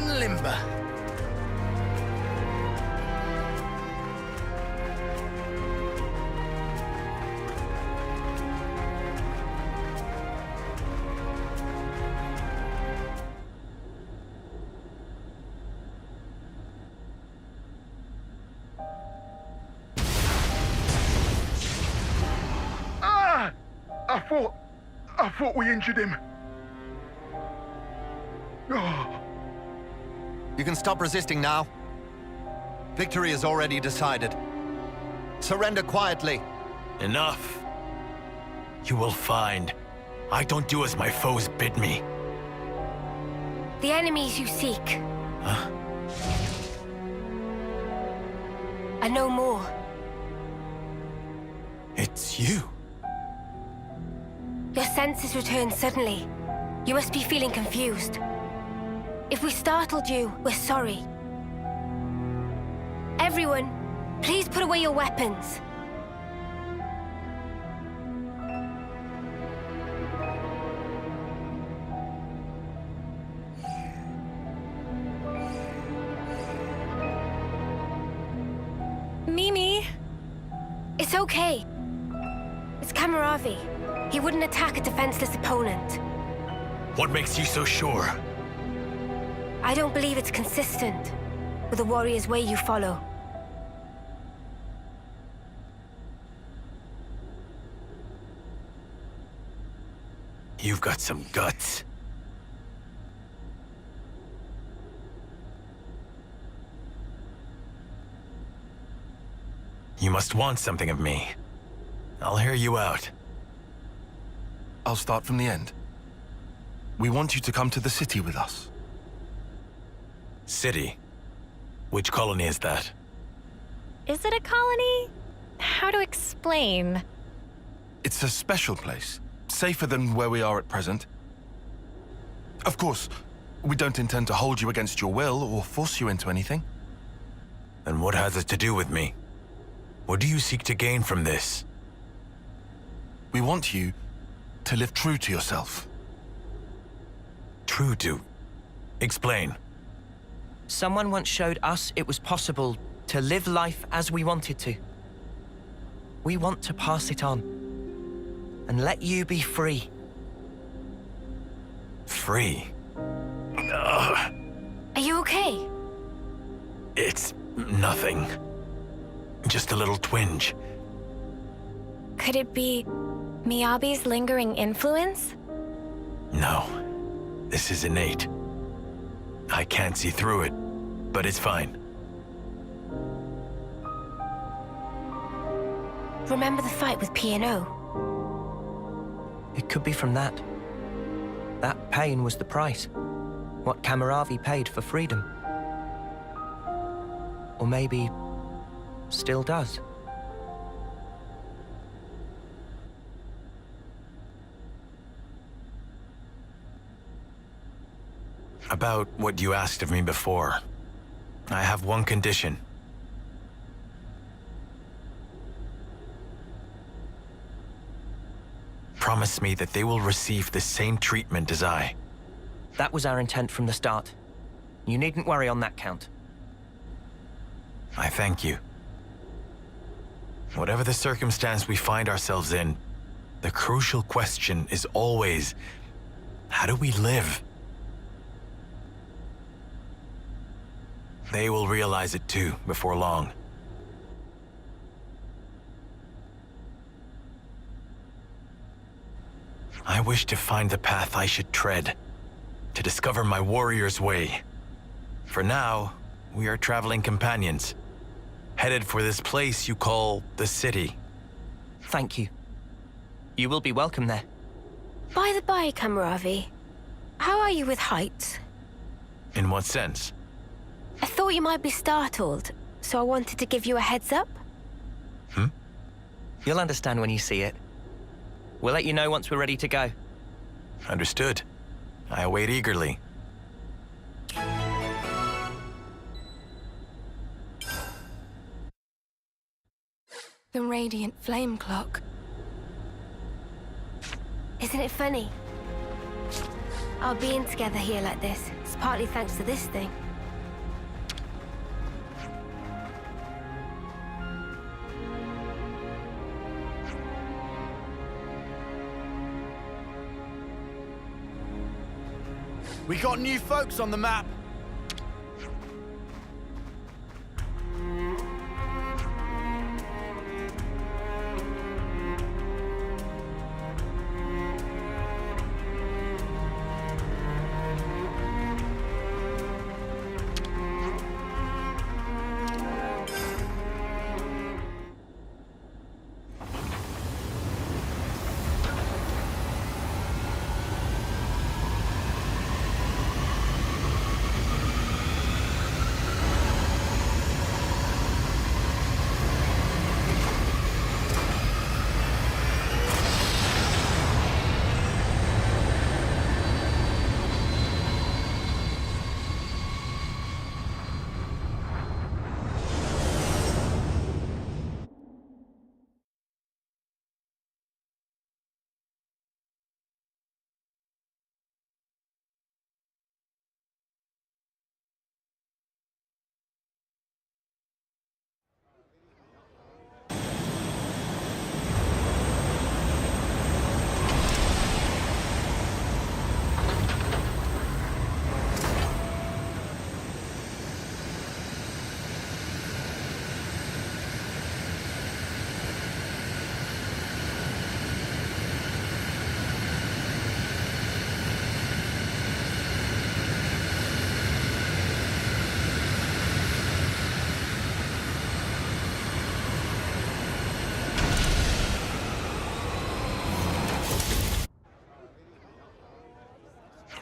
and limber. I thought we injured him. Oh. You can stop resisting now. Victory is already decided. Surrender quietly. Enough. You will find I don't do as my foes bid me. The enemies you seek Huh? are no more. It's you. Your senses returned suddenly. You must be feeling confused. If we startled you, we're sorry. Everyone, please put away your weapons. Mimi! It's okay. It's Kamaravi. He wouldn't attack a defenseless opponent. What makes you so sure? I don't believe it's consistent with the warrior's way you follow. You've got some guts. You must want something of me. I'll hear you out. I'll start from the end. We want you to come to the city with us. City? Which colony is that? Is it a colony? How to explain? It's a special place, safer than where we are at present. Of course, we don't intend to hold you against your will or force you into anything. Then what has it to do with me? What do you seek to gain from this? We want you to live true to yourself. True to... Explain. Someone once showed us it was possible to live life as we wanted to. We want to pass it on and let you be free. Free? Ugh, Are you okay? it's nothing. Just a little twinge. Could it be Miyabi's lingering influence? No, this is innate. I can't see through it, but it's fine. Remember the fight with P&O? It could be from that. That pain was the price. What Kamaravi paid for freedom. Or maybe still does. About what you asked of me before, I have one condition. Promise me that they will receive the same treatment as I. That was our intent from the start. You needn't worry on that count. I thank you. Whatever the circumstance we find ourselves in, the crucial question is always, how do we live? They will realize it too, before long. I wish to find the path I should tread, to discover my warrior's way. For now, we are traveling companions, headed for this place you call the city. Thank you. You will be welcome there. By the by, Kamaravi, how are you with heights? In what sense? I thought you might be startled, so I wanted to give you a heads up. You'll understand when you see it. We'll let you know once we're ready to go. Understood. I await eagerly. The radiant flame clock. Isn't it funny? Our being together here like this is partly thanks to this thing. We got new folks on the map.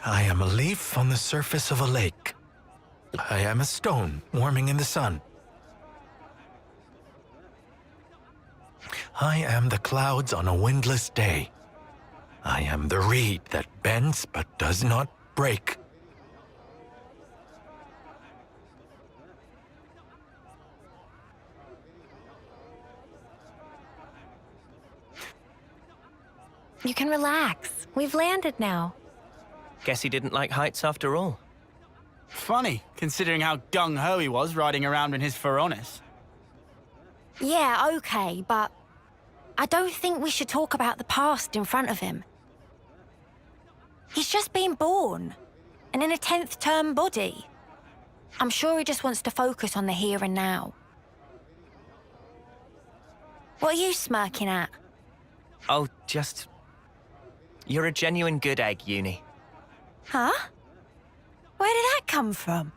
I am a leaf on the surface of a lake. I am a stone warming in the sun. I am the clouds on a windless day. I am the reed that bends but does not break. You can relax. We've landed now. Guess he didn't like heights after all. Funny, considering how gung-ho he was riding around in his Feronis. Yeah, okay, but I don't think we should talk about the past in front of him. He's just been born, and in a 10th term body. I'm sure he just wants to focus on the here and now. What are you smirking at? Oh, just... You're a genuine good egg, Uni. Huh? Where did that come from?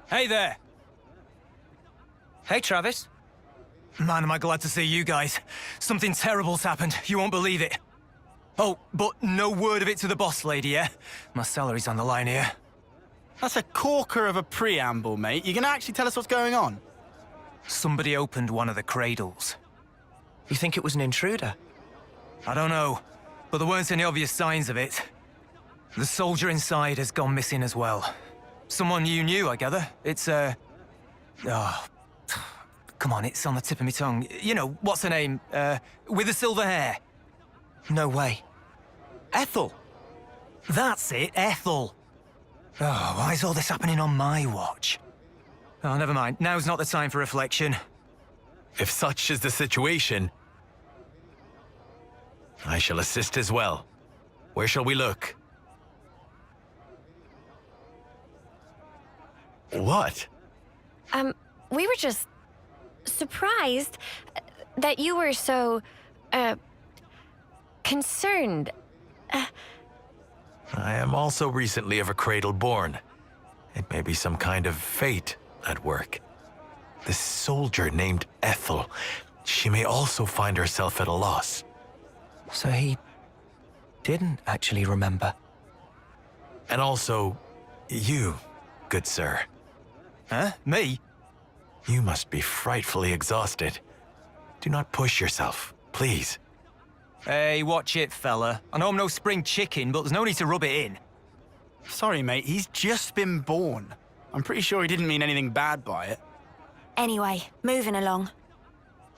Hey there! Hey, Travis. Man, am I glad to see you guys. Something terrible's happened. You won't believe it. Oh, but no word of it to the boss lady, yeah? My salary's on the line here. That's a corker of a preamble, mate. You gonna actually tell us what's going on? Somebody opened one of the cradles. You think it was an intruder? I don't know, but there weren't any obvious signs of it. The soldier inside has gone missing as well. Someone you knew, I gather. It's, Oh, come on, it's on the tip of my tongue. You know, what's her name? With the silver hair. No way. Ethel! That's it, Ethel. Oh, why is all this happening on my watch? Oh, never mind. Now's not the time for reflection. If such is the situation, I shall assist as well. Where shall we look? What? We were just surprised that you were so, concerned. I am also recently of a cradle born. It may be some kind of fate at work. This soldier named Ethel, she may also find herself at a loss. So he didn't actually remember. And also, you, good sir. Huh? Me? You must be frightfully exhausted. Do not push yourself, please. Hey, watch it, fella. I know I'm no spring chicken, but there's no need to rub it in. Sorry, mate, he's just been born. I'm pretty sure he didn't mean anything bad by it. Anyway, moving along.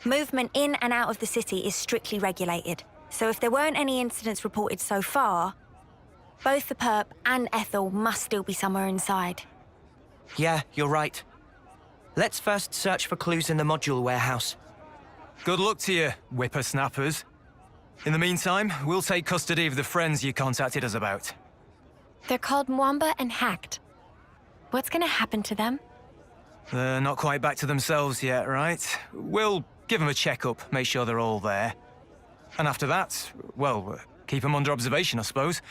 Movement in and out of the city is strictly regulated. So if there weren't any incidents reported so far, both the perp and Ethel must still be somewhere inside. Yeah, you're right. Let's first search for clues in the module warehouse. Good luck to you, whippersnappers. In the meantime, we'll take custody of the friends you contacted us about. They're called Mwamba and Hacked. What's gonna happen to them? They're not quite back to themselves yet, right? We'll give them a checkup, make sure they're all there. And after that, well, keep them under observation, I suppose.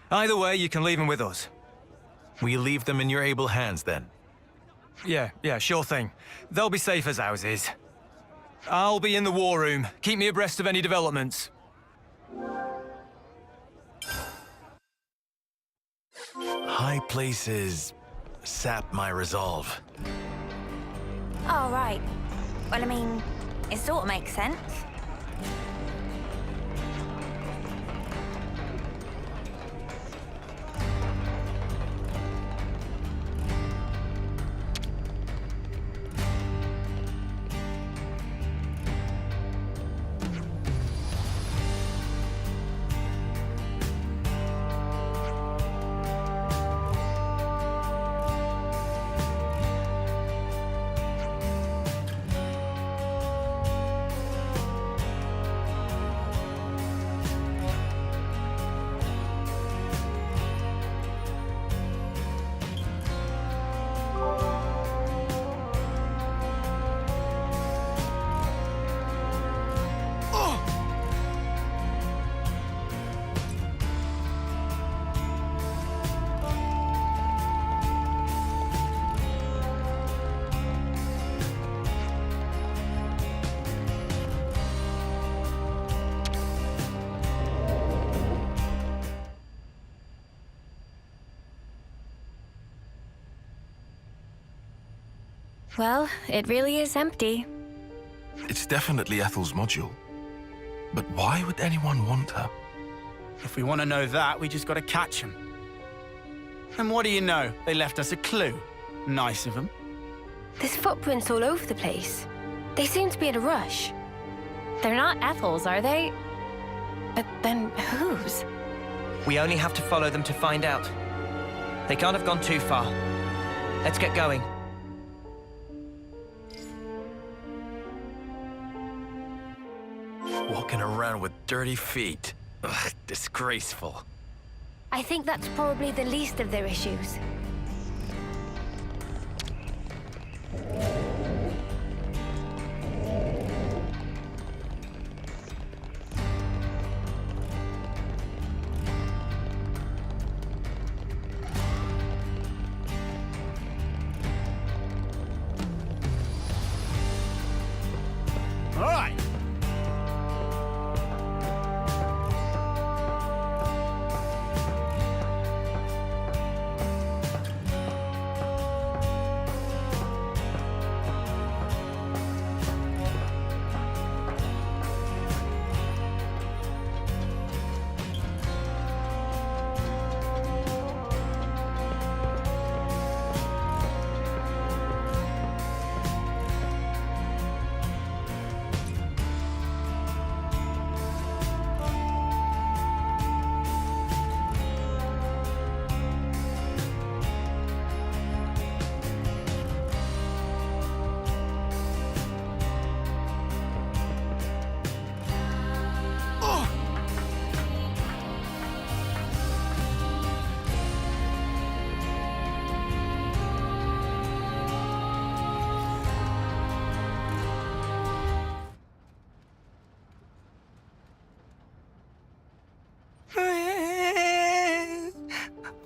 Either way, you can leave them with us. We leave them in your able hands, then. Yeah, sure thing. They'll be safe as houses. I'll be in the war room. Keep me abreast of any developments. High places sap my resolve. Oh, right. Well, I mean, it sort of makes sense. Well, it really is empty. It's definitely Ethel's module. But why would anyone want her? If we want to know that, we just got to catch him. And what do you know? They left us a clue. Nice of them. There's footprints all over the place. They seem to be in a rush. They're not Ethel's, are they? But then whose? We only have to follow them to find out. They can't have gone too far. Let's get going. Walking around with dirty feet. Ugh, disgraceful. I think that's probably the least of their issues. All right.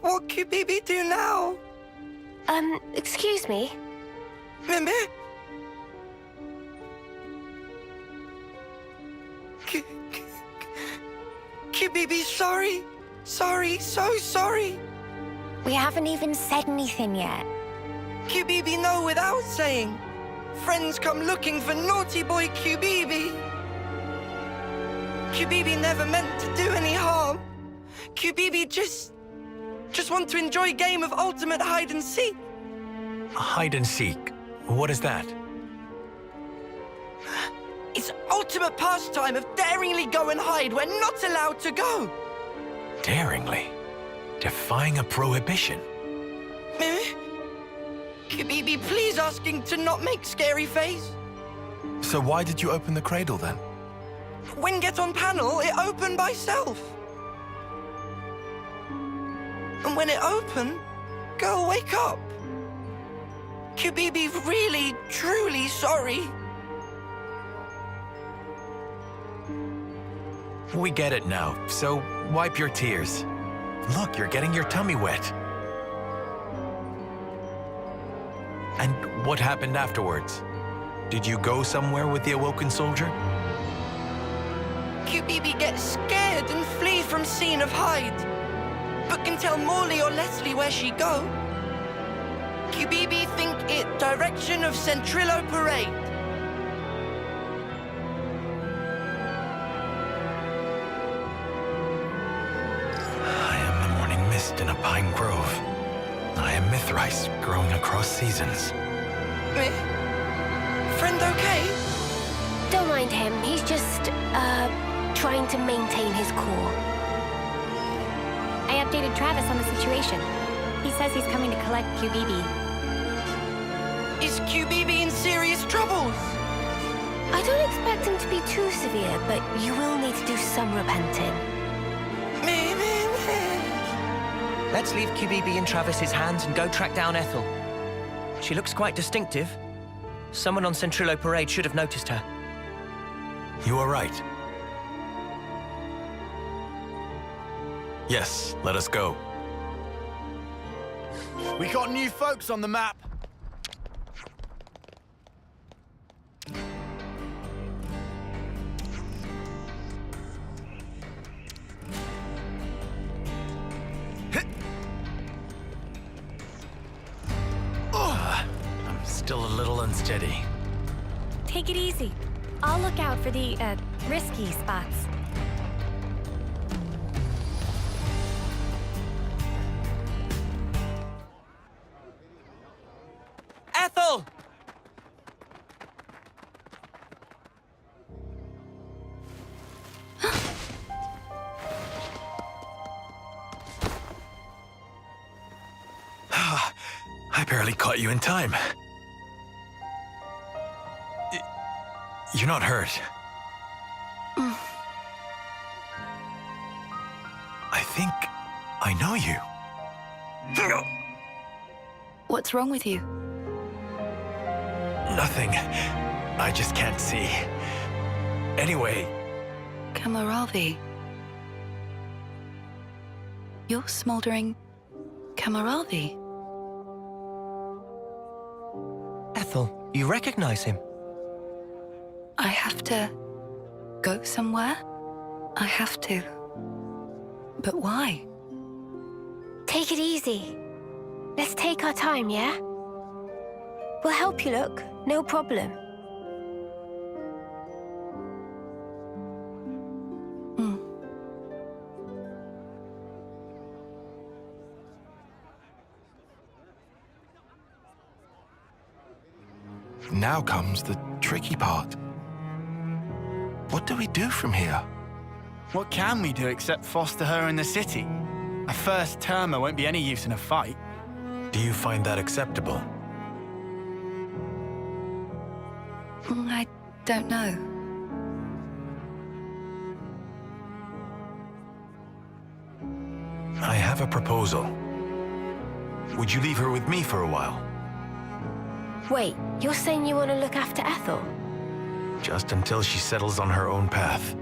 What could Bibi do now? Excuse me? Mimi? Bibi, sorry. Sorry, so sorry. We haven't even said anything yet. Bibi know without saying. Friends come looking for naughty boy Bibi. Bibi never meant to do any harm. Bibi just want to enjoy a game of ultimate hide and seek. Hide and seek. What is that? It's ultimate pastime of death. daringly go and hide where not allowed to go. Daringly? Defying a prohibition? Kibibi, please asking to not make scary face. So why did you open the cradle then? When get on panel, it opened by self. And when it opened, girl, wake up. Kibibi, really, truly sorry. We get it now, so wipe your tears. Look, you're getting your tummy wet. And what happened afterwards? Did you go somewhere with the awoken soldier? Kibibi gets scared and flee from scene of hide, but can tell Morley or Leslie where she go. Kibibi think it direction of Centrillo Parade. I am the morning mist in a pine grove. I am Mithrice growing across seasons. Friend okay? Don't mind him. He's just, trying to maintain his cool. I updated Travis on the situation. He says he's coming to collect QBB. Is QBB in serious troubles? I don't expect him to be too severe, but you will need to do some repenting. Let's leave QBB in Travis's hands and go track down Ethel. She looks quite distinctive. Someone on Centrillo Parade should have noticed her. You are right. Yes, let us go. We got new folks on the map. I'm still a little unsteady. Take it easy. I'll look out for the, risky spots. Ethel! I barely caught you in time. You're not hurt. I think I know you. What's wrong with you? Nothing. I just can't see. Anyway, Kamaravi. You're smoldering Kamaravi. Ethel, you recognize him? I have to go somewhere? I have to. But why? Take it easy. Let's take our time, yeah? We'll help you look, no problem. Now comes the tricky part. What do we do from here? What can we do except foster her in the city? A first termer won't be any use in a fight. do you find that acceptable? I don't know. I have a proposal. Would you leave her with me for a while? Wait, you're saying you want to look after Ethel? Just until she settles on her own path.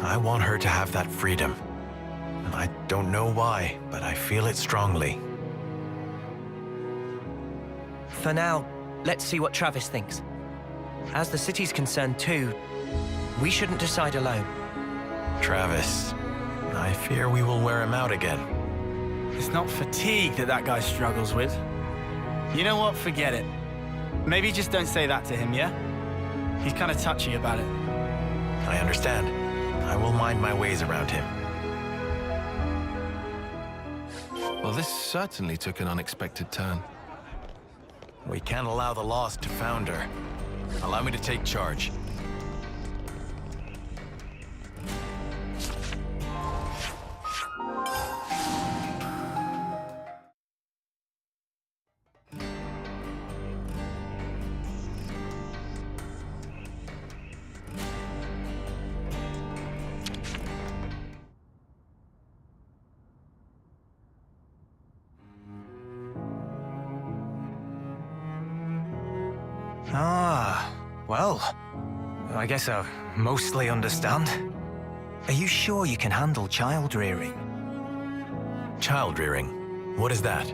I want her to have that freedom. And I don't know why, but I feel it strongly. For now, let's see what Travis thinks. As the city's concerned too, we shouldn't decide alone. Travis, I fear we will wear him out again. It's not fatigue that guy struggles with. You know what? Forget it. Maybe just don't say that to him, yeah? He's kind of touchy about it. I understand. I will mind my ways around him. Well, this certainly took an unexpected turn. We can't allow the lost to founder. Allow me to take charge. Ah, well, I guess I mostly understand. Are you sure you can handle child rearing? Child rearing? What is that?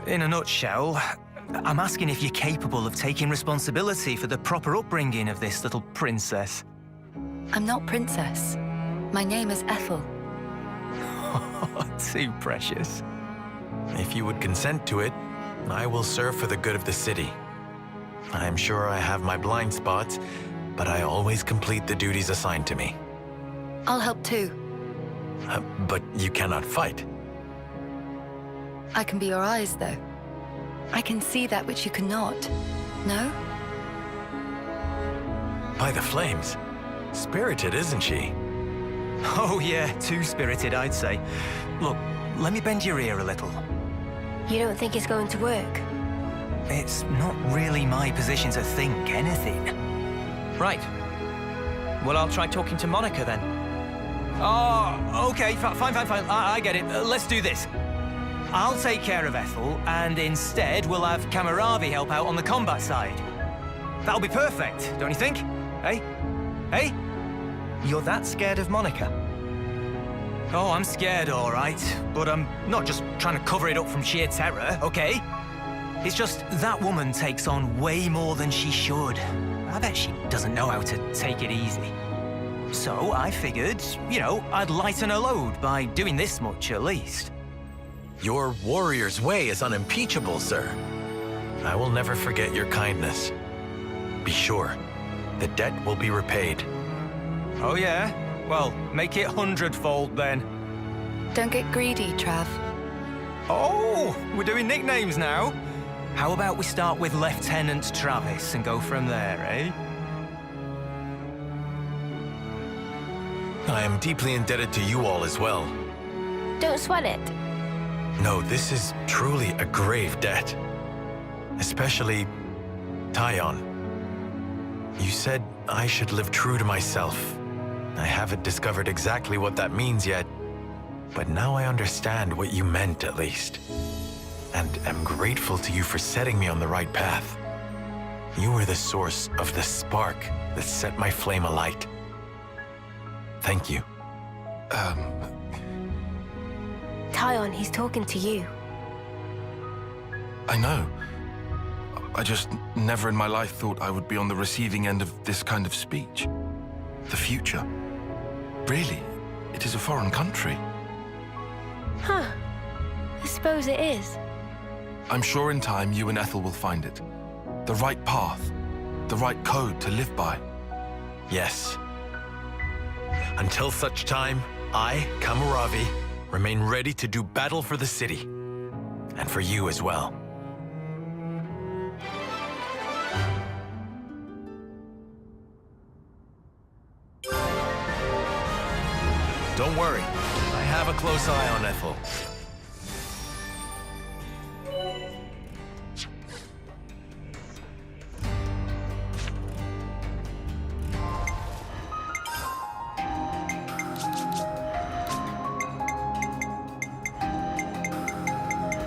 In a nutshell, I'm asking if you're capable of taking responsibility for the proper upbringing of this little princess. I'm not princess. My name is Ethel. Too precious. If you would consent to it, I will serve for the good of the city. I am sure I have my blind spots, but I always complete the duties assigned to me. I'll help too. But you cannot fight. I can be your eyes, though. I can see that which you cannot. No? By the flames. Spirited, isn't she? Oh yeah, too spirited, I'd say. Look, let me bend your ear a little. You don't think it's going to work? It's not really my position to think anything. Right. Well, I'll try talking to Monica then. Oh, okay, fine. I get it. Let's do this. I'll take care of Ethel, and instead we'll have Kamaravi help out on the combat side. That'll be perfect, don't you think? Hey? Hey? You're that scared of Monica? Oh, I'm scared, all right. But I'm not just trying to cover it up from sheer terror, okay? It's just that woman takes on way more than she should. I bet she doesn't know how to take it easy. So I figured, I'd lighten her load by doing this much at least. Your warrior's way is unimpeachable, sir. I will never forget your kindness. Be sure, the debt will be repaid. Oh yeah? Well, make it 100-fold then. Don't get greedy, Trav. Oh, we're doing nicknames now. How about we start with Lieutenant Travis and go from there, eh? I am deeply indebted to you all as well. Don't sweat it. No, this is truly a grave debt. Especially Tyon. You said I should live true to myself. I haven't discovered exactly what that means yet, but now I understand what you meant at least. And am grateful to you for setting me on the right path. You were the source of the spark that set my flame alight. Thank you. Tyon, he's talking to you. I know. I just never in my life thought I would be on the receiving end of this kind of speech. The future. Really, it is a foreign country. Huh. I suppose it is. I'm sure in time you and Ethel will find it. The right path. The right code to live by. Yes. Until such time, I, Kamaravi, remain ready to do battle for the city. And for you as well. Don't worry, I have a close eye on Ethel.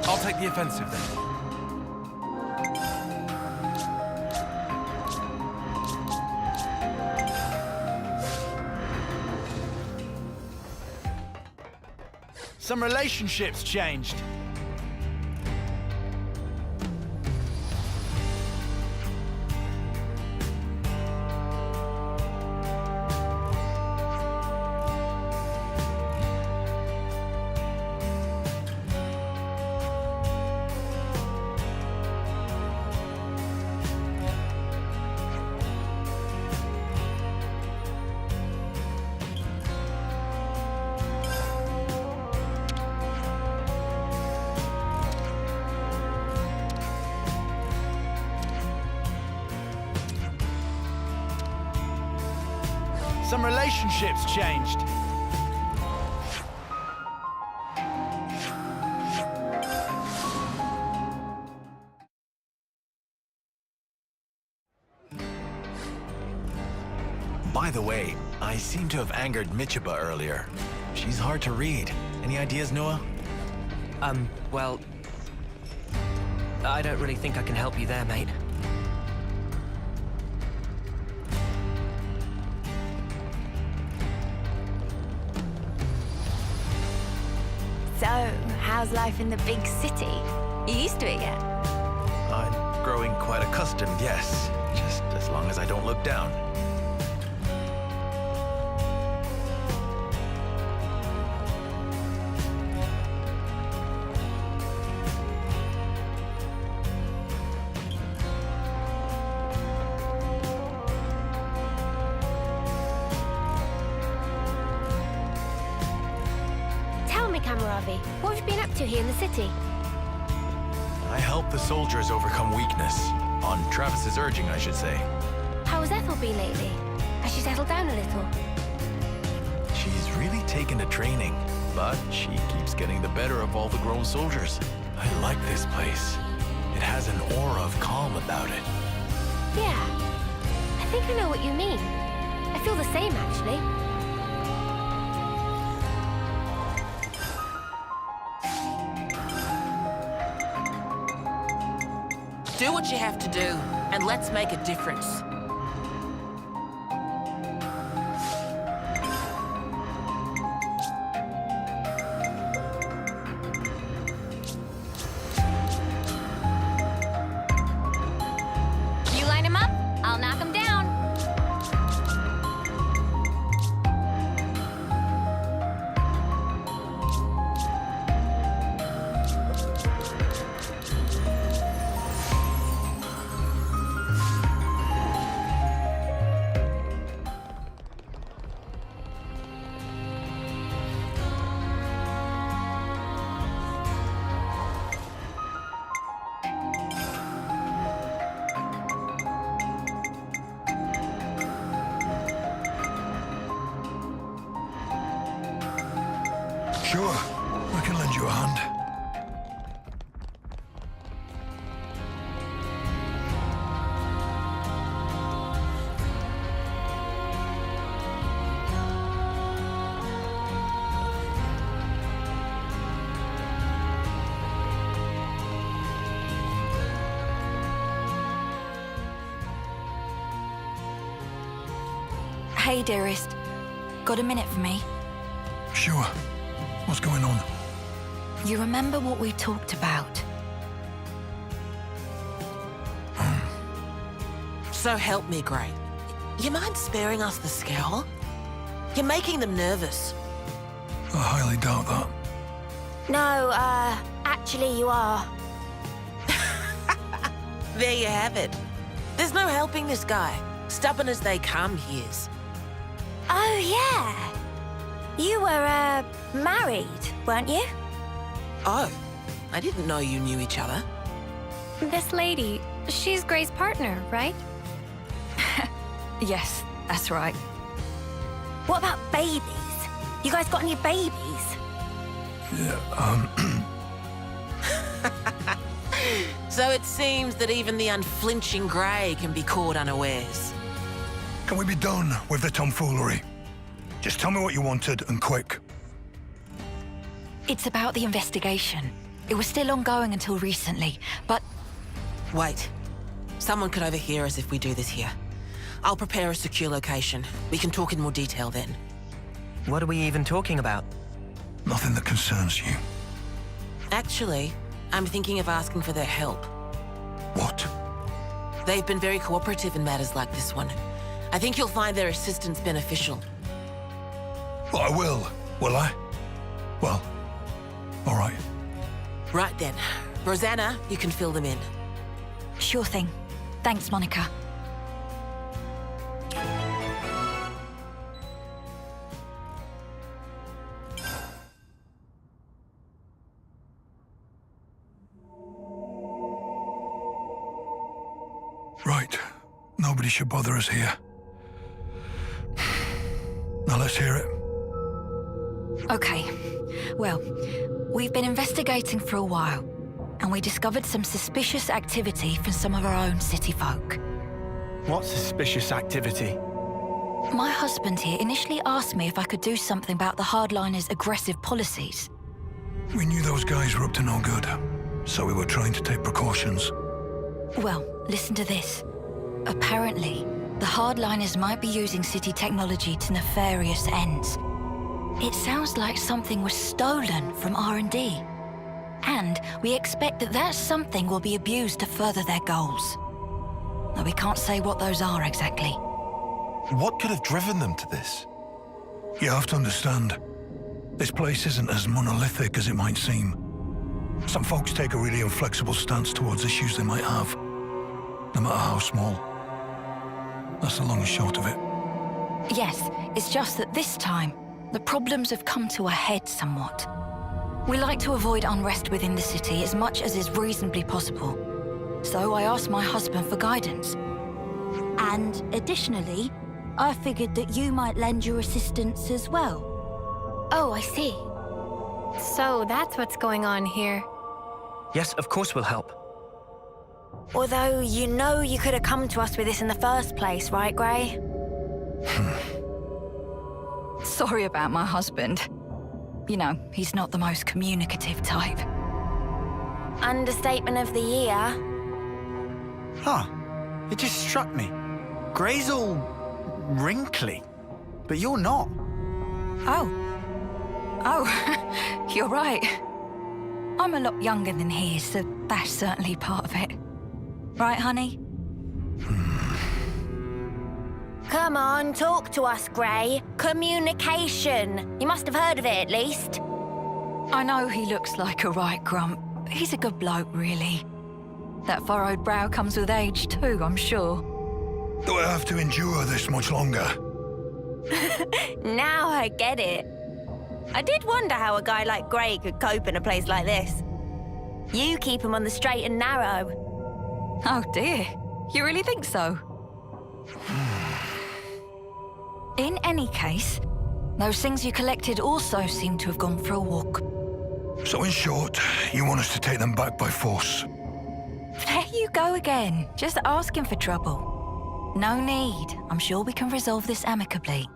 I'll take the offensive then. Some relationships changed. Some relationships changed. By the way, I seem to have angered Michiba earlier. She's hard to read. Any ideas, Noah? Well... I don't really think I can help you there, mate. So, how's life in the big city? You used to it yet? I'm growing quite accustomed, yes. Just as long as I don't look down. Tell me, Kamaravi, what have you been up to here in the city? I help the soldiers overcome weakness. On Travis's urging, I should say. How has Ethel been lately? Has she settled down a little? She's really taken to training, but she keeps getting the better of all the grown soldiers. I like this place. It has an aura of calm about it. Yeah. I think I know what you mean. I feel the same, actually. Do what you have to do, and let's make a difference. You line him up, I'll knock him down. Sure, I can lend you a hand. Hey, dearest. Got a minute for me? Sure. What's going on? You remember what we talked about? So help me, Grey. You mind sparing us the scowl? You're making them nervous. I highly doubt that. No, actually you are. There you have it. There's no helping this guy. Stubborn as they come, he is. Oh, yeah. You were, married, weren't you? Oh, I didn't know you knew each other. This lady, she's Gray's partner, right? Yes, that's right. What about babies? You guys got any babies? Yeah, So it seems that even the unflinching Grey can be caught unawares. Can we be done with the tomfoolery? Just tell me what you wanted, and quick. It's about the investigation. It was still ongoing until recently, but Wait. Someone could overhear us if we do this here. I'll prepare a secure location. We can talk in more detail then. What are we even talking about? Nothing that concerns you. Actually, I'm thinking of asking for their help. What? They've been very cooperative in matters like this one. I think you'll find their assistance beneficial. Well, I will I? Well, all right. Right then. Rosanna, you can fill them in. sure thing. Thanks, Monica. Right. Nobody should bother us here. Now let's hear it. Okay. Well, we've been investigating for a while, and we discovered some suspicious activity from some of our own city folk. What suspicious activity? My husband here initially asked me if I could do something about the hardliners' aggressive policies. We knew those guys were up to no good, so we were trying to take precautions. Well, listen to this. Apparently, the hardliners might be using city technology to nefarious ends. It sounds like something was stolen from R&D. And we expect that that something will be abused to further their goals. Though we can't say what those are exactly. What could have driven them to this? You have to understand, this place isn't as monolithic as it might seem. Some folks take a really inflexible stance towards issues they might have, no matter how small. That's the long and short of it. Yes, it's just that this time, the problems have come to a head somewhat. We like to avoid unrest within the city as much as is reasonably possible. So I asked my husband for guidance. And additionally, I figured that you might lend your assistance as well. Oh, I see. So that's what's going on here. Yes, of course we'll help. Although you know you could have come to us with this in the first place, right, Gray? Sorry about my husband. You know, he's not the most communicative type. Understatement of the year. Huh. It just struck me. Gray's all wrinkly, but you're not. Oh. Oh, you're right. I'm a lot younger than he is, so that's certainly part of it. Right, honey? Come on, talk to us, Gray. Communication. You must have heard of it, at least. I know he looks like a right grump. He's a good bloke, really. That furrowed brow comes with age, too, I'm sure. Do I have to endure this much longer? Now I get it. I did wonder how a guy like Gray could cope in a place like this. You keep him on the straight and narrow. Oh, dear. You really think so? In any case, those things you collected also seem to have gone for a walk. So in short, you want us to take them back by force? There you go again, just asking for trouble. No need. I'm sure we can resolve this amicably.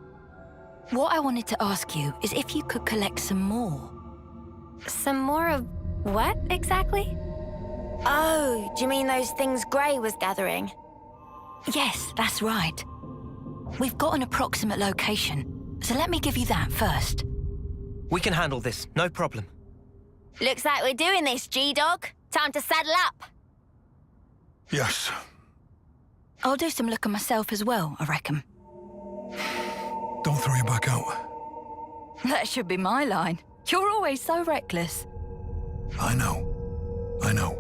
What I wanted to ask you is if you could collect some more. Some more of what, exactly? Oh, do you mean those things Gray was gathering? Yes, that's right. We've got an approximate location, so let me give you that first. We can handle this, no problem. Looks like we're doing this, G-Dog. Time to saddle up. Yes. I'll do some looking myself as well, I reckon. Don't throw your back out. That should be my line. You're always so reckless. I know. I know.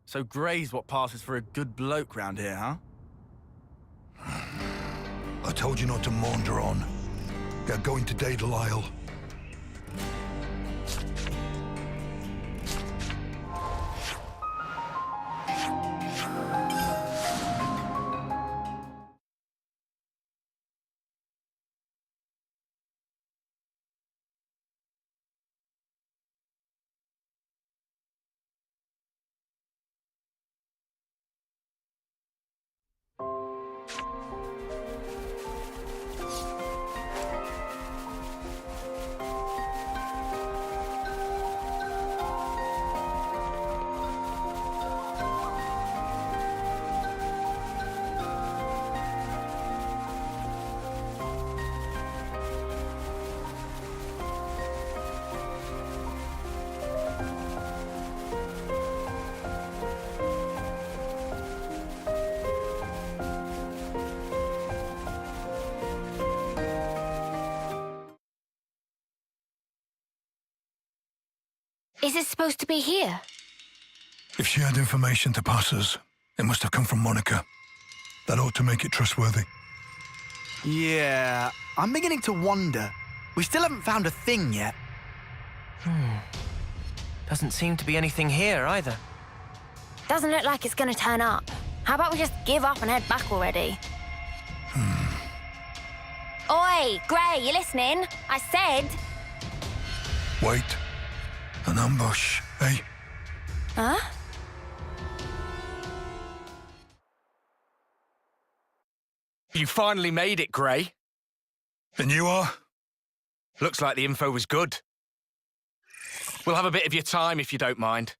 So Gray's what passes for a good bloke round here, huh? I told you not to maunder on. Get going to Daedal Isle. Is it supposed to be here? If she had information to pass us, it must have come from Monica. That ought to make it trustworthy. Yeah, I'm beginning to wonder. We still haven't found a thing yet. Doesn't seem to be anything here either. Doesn't look like it's gonna turn up. How about we just give up and head back already? Oi, Gray, you listening? I said... Wait. An ambush, eh? Huh? You finally made it, Gray. And you are? Looks like the info was good. We'll have a bit of your time if you don't mind.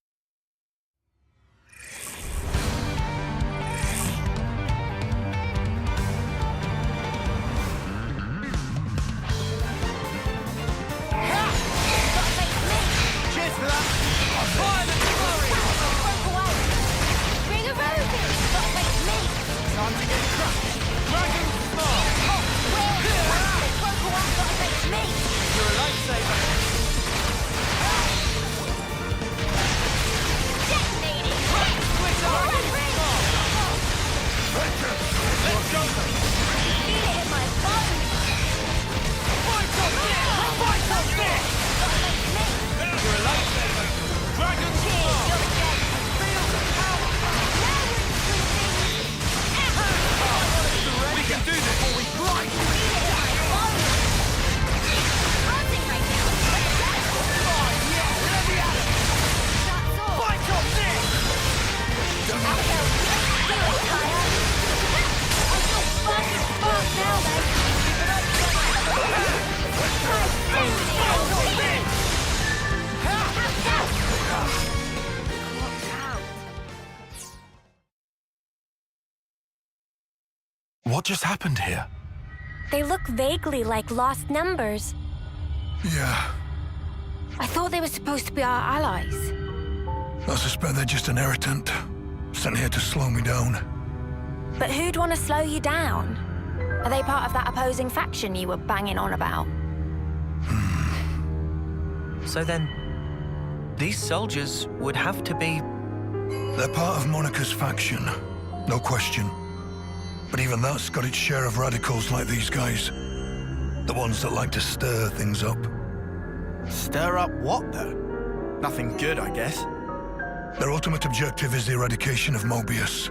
What just happened here? They look vaguely like lost numbers. Yeah, I thought they were supposed to be our allies. I suspect they're just an irritant, sent here to slow me down. But who'd want to slow you down? Are they part of that opposing faction you were banging on about? So then, these soldiers would have to be... They're part of Monica's faction, no question. But even that's got its share of radicals like these guys. The ones that like to stir things up. Stir up what, though? Nothing good, I guess. Their ultimate objective is the eradication of Mobius.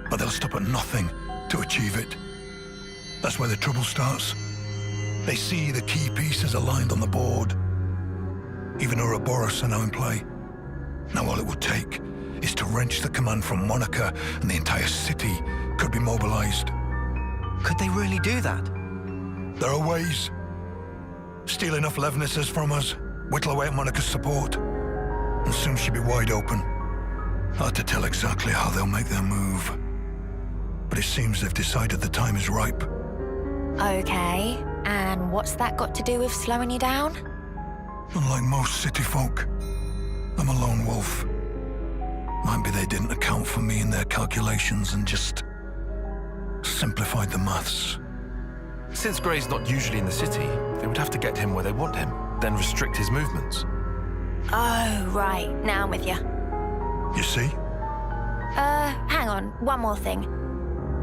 But they'll stop at nothing to achieve it. That's where the trouble starts. They see the key pieces aligned on the board. Even Ouroboros are now in play. Now all it will take is to wrench the command from Monica, and the entire city could be mobilized. Could they really do that? There are ways. Steal enough Levnisses from us, whittle away at Monica's support, and soon she'll be wide open. Hard to tell exactly how they'll make their move. But it seems they've decided the time is ripe. Okay, and what's that got to do with slowing you down? Unlike most city folk, I'm a lone wolf. Might be they didn't account for me in their calculations and just simplified the maths. Since Grey's not usually in the city, they would have to get him where they want him, then restrict his movements. Oh, right. Now I'm with you. You see? Hang on. One more thing.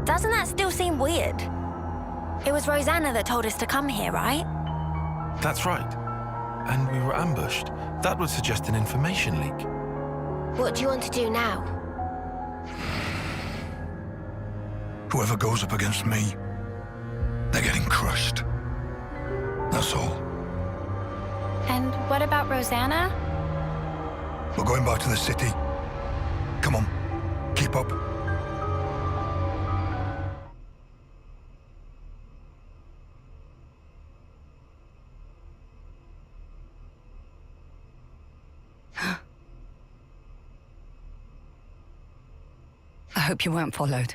Doesn't that still seem weird? It was Rosanna that told us to come here, right? That's right. And we were ambushed. That would suggest an information leak. What do you want to do now? Whoever goes up against me, they're getting crushed. That's all. And what about Rosanna? We're going back to the city. Come on, keep up. I hope you weren't followed.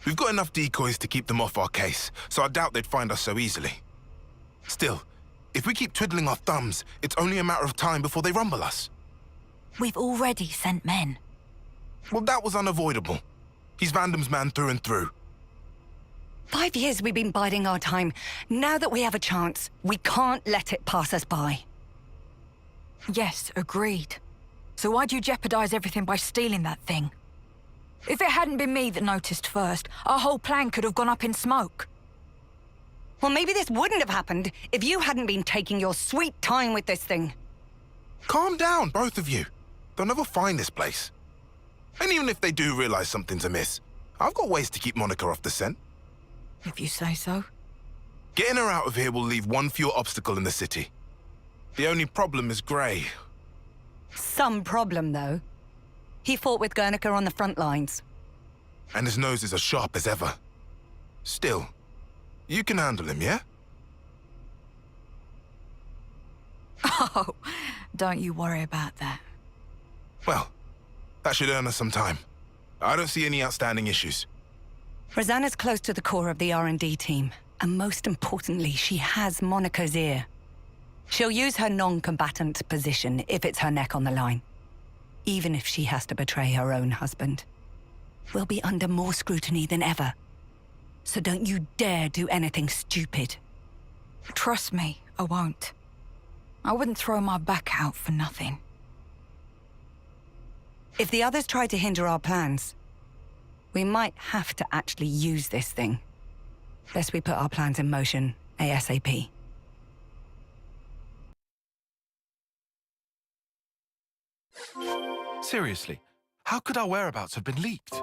We've got enough decoys to keep them off our case, so I doubt they'd find us so easily. Still, if we keep twiddling our thumbs, it's only a matter of time before they rumble us. We've already sent men. Well, that was unavoidable. He's Vandam's man through and through. 5 years we've been biding our time. Now that we have a chance, we can't let it pass us by. Yes, agreed. So why'd you jeopardize everything by stealing that thing? If it hadn't been me that noticed first, our whole plan could have gone up in smoke. Well, maybe this wouldn't have happened if you hadn't been taking your sweet time with this thing. Calm down, both of you. They'll never find this place. And even if they do realize something's amiss, I've got ways to keep Monica off the scent. If you say so. Getting her out of here will leave one fewer obstacle in the city. The only problem is Grey. Some problem, though. He fought with Guernica on the front lines. And his nose is as sharp as ever. Still, you can handle him, yeah? Oh, don't you worry about that. Well, that should earn us some time. I don't see any outstanding issues. Rosanna's close to the core of the R&D team. And most importantly, she has Monica's ear. She'll use her non-combatant position if it's her neck on the line. Even if she has to betray her own husband. We'll be under more scrutiny than ever. So don't you dare do anything stupid. Trust me, I won't. I wouldn't throw my back out for nothing. If the others try to hinder our plans, we might have to actually use this thing. Best we put our plans in motion ASAP. Seriously, how could our whereabouts have been leaked?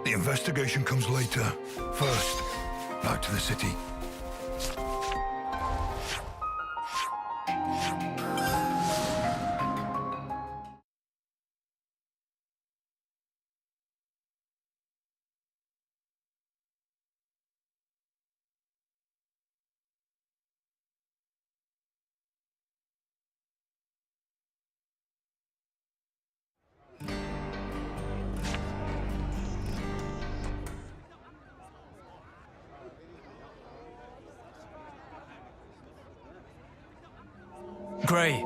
The investigation comes later. First, back to the city. Gray,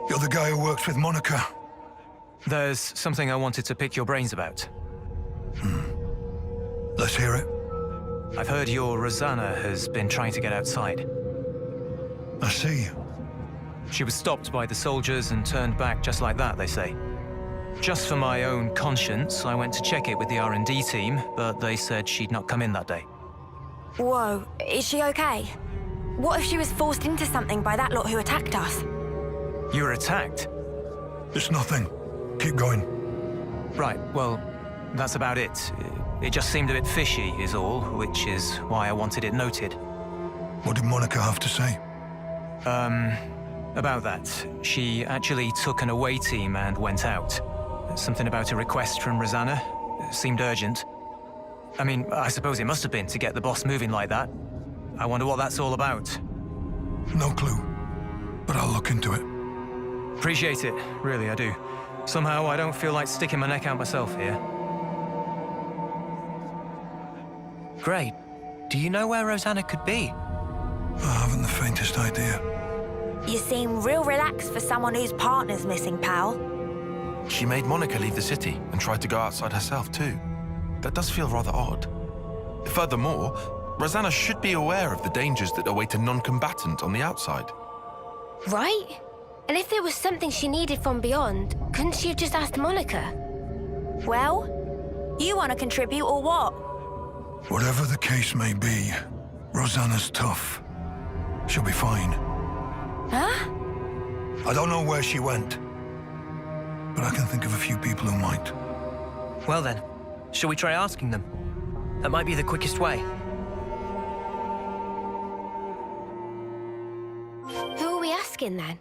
You're the guy who works with Monica. there's something I wanted to pick your brains about. Let's hear it. I've heard your Rosanna has been trying to get outside. I see. She was stopped by the soldiers and turned back just like that, they say. Just for my own conscience, I went to check it with the R&D team, but they said she'd not come in that day. Whoa, is she okay? What if she was forced into something by that lot who attacked us? You were attacked? It's nothing. Keep going. Right, well, that's about it. It just seemed a bit fishy, is all, which is why I wanted it noted. What did Monica have to say? About that. She actually took an away team and went out. Something about a request from Rosanna. Seemed urgent. I mean, I suppose it must have been to get the boss moving like that. I wonder what that's all about. No clue. But I'll look into it. Appreciate it, really, I do. Somehow I don't feel like sticking my neck out myself here. Gray, do you know where Rosanna could be? I haven't the faintest idea. You seem real relaxed for someone whose partner's missing, pal. She made Monica leave the city and tried to go outside herself too. That does feel rather odd. Furthermore, Rosanna should be aware of the dangers that await a non-combatant on the outside. Right? And if there was something she needed from beyond, couldn't she have just asked Monica? Well, you want to contribute or what? Whatever the case may be, Rosanna's tough. She'll be fine. Huh? I don't know where she went, but I can think of a few people who might. Well then, shall we try asking them? That might be the quickest way. Who are we asking then?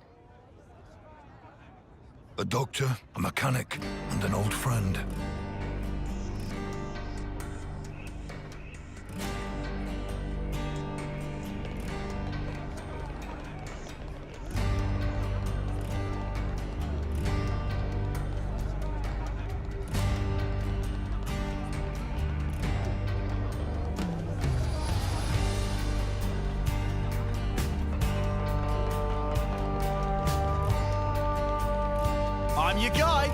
A doctor, a mechanic, and an old friend. I'm your guy.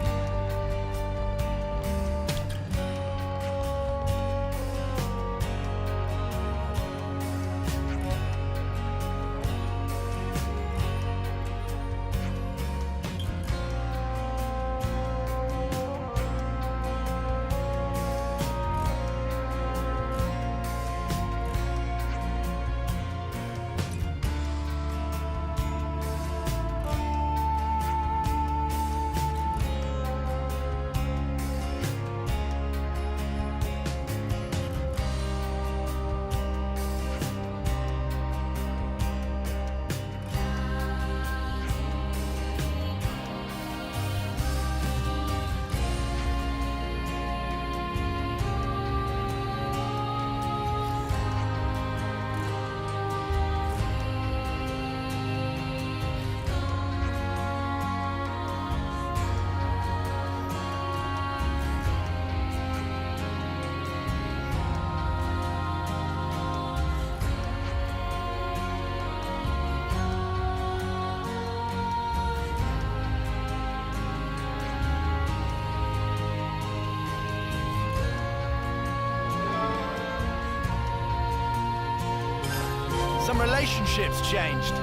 Some relationships changed.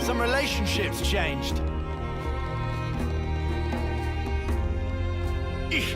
Some relationships changed. Eek.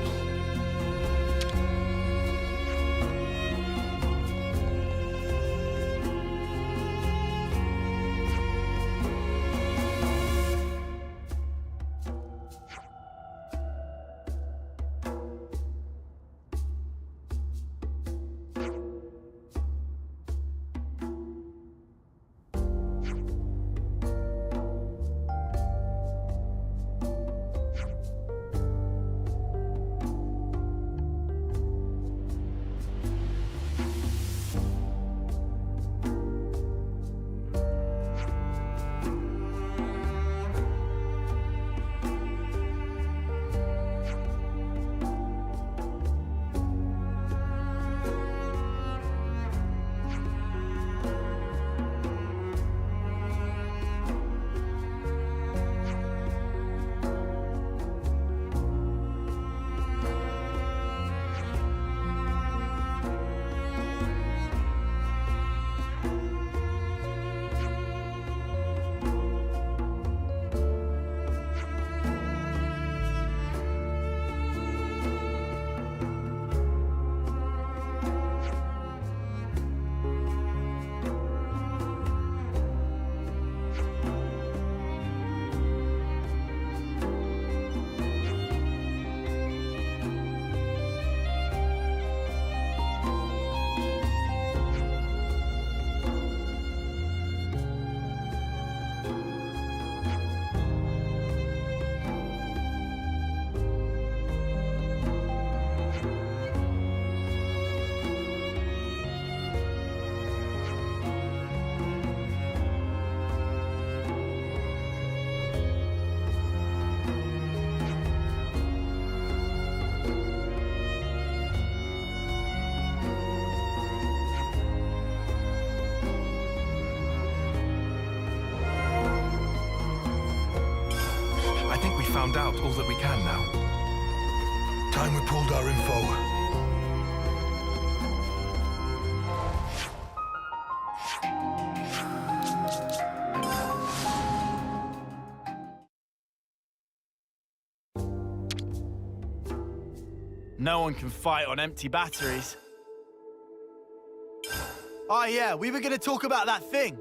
Found out all that we can now. Time we pulled our info. No one can fight on empty batteries. Oh yeah, we were gonna talk about that thing.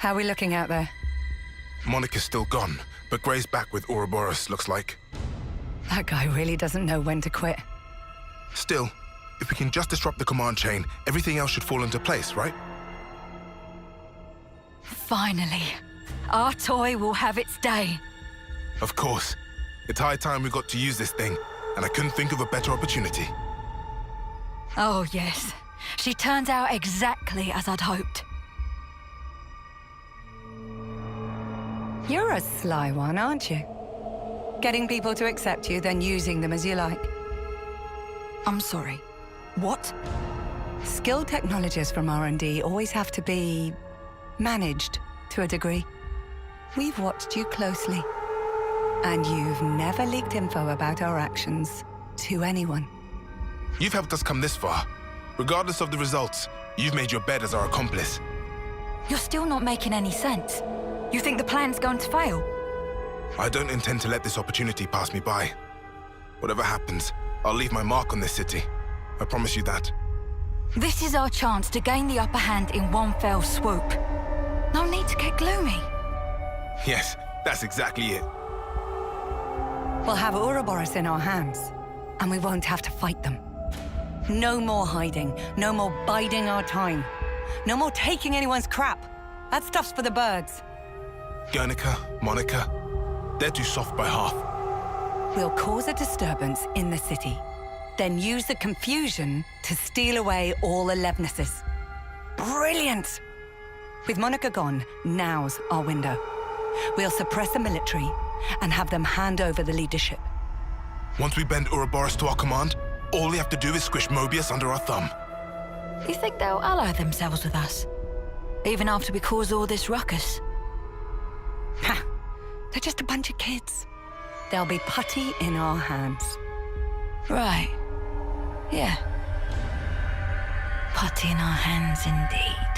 How are we looking out there? Monica's still gone, but Gray's back with Ouroboros, looks like. That guy really doesn't know when to quit. Still, if we can just disrupt the command chain, everything else should fall into place, right? Finally, our toy will have its day. Of course. It's high time we got to use this thing, and I couldn't think of a better opportunity. Oh, yes. She turns out exactly as I'd hoped. You're a sly one, aren't you? Getting people to accept you, then using them as you like. I'm sorry. What? Skilled technologists from R&D always have to be managed to a degree. We've watched you closely, and you've never leaked info about our actions to anyone. You've helped us come this far. Regardless of the results, you've made your bed as our accomplice. You're still not making any sense. You think the plan's going to fail? I don't intend to let this opportunity pass me by. Whatever happens, I'll leave my mark on this city. I promise you that. This is our chance to gain the upper hand in one fell swoop. No need to get gloomy. Yes, that's exactly it. We'll have Ouroboros in our hands, and we won't have to fight them. No more hiding, no more biding our time. No more taking anyone's crap. That stuff's for the birds. Guernica, Monica, they're too soft by half. We'll cause a disturbance in the city, then use the confusion to steal away all the Levnesses. Brilliant! With Monica gone, now's our window. We'll suppress the military and have them hand over the leadership. Once we bend Ouroboros to our command, all we have to do is squish Mobius under our thumb. You think they'll ally themselves with us? Even after we cause all this ruckus? Ha! They're just a bunch of kids. They'll be putty in our hands. Right. Yeah. Putty in our hands indeed.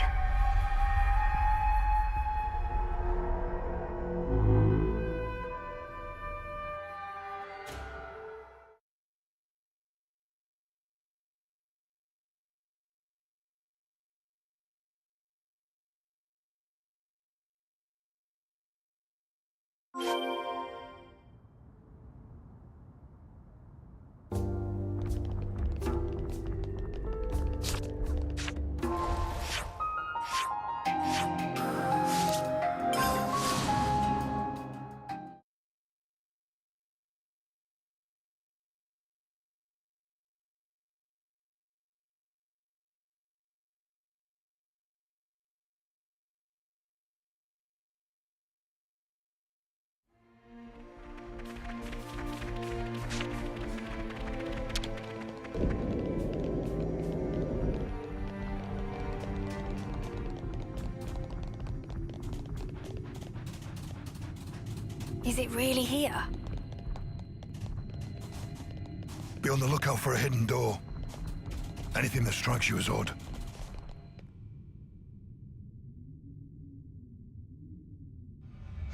Is it really here? Be on the lookout for a hidden door. Anything that strikes you as odd.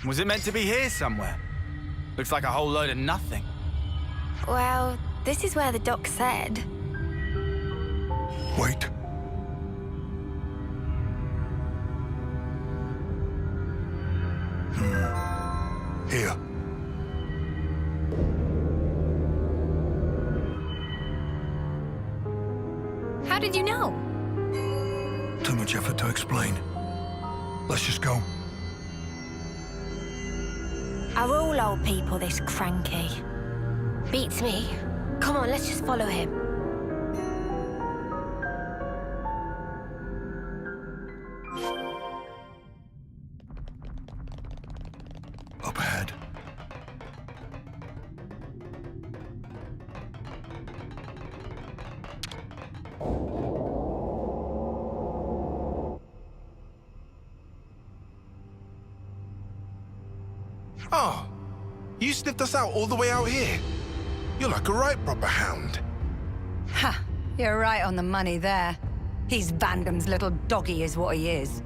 Was it meant to be here somewhere? Looks like a whole load of nothing. Well, this is where the doc said. Wait. Here. How did you know? Too much effort to explain. Let's just go. Are all old people this cranky? Beats me. Come on, let's just follow him. Up ahead. Oh, you sniffed us out all the way out here. You're like a right proper hound. Ha! You're right on the money there. He's Vandam's little doggy is what he is.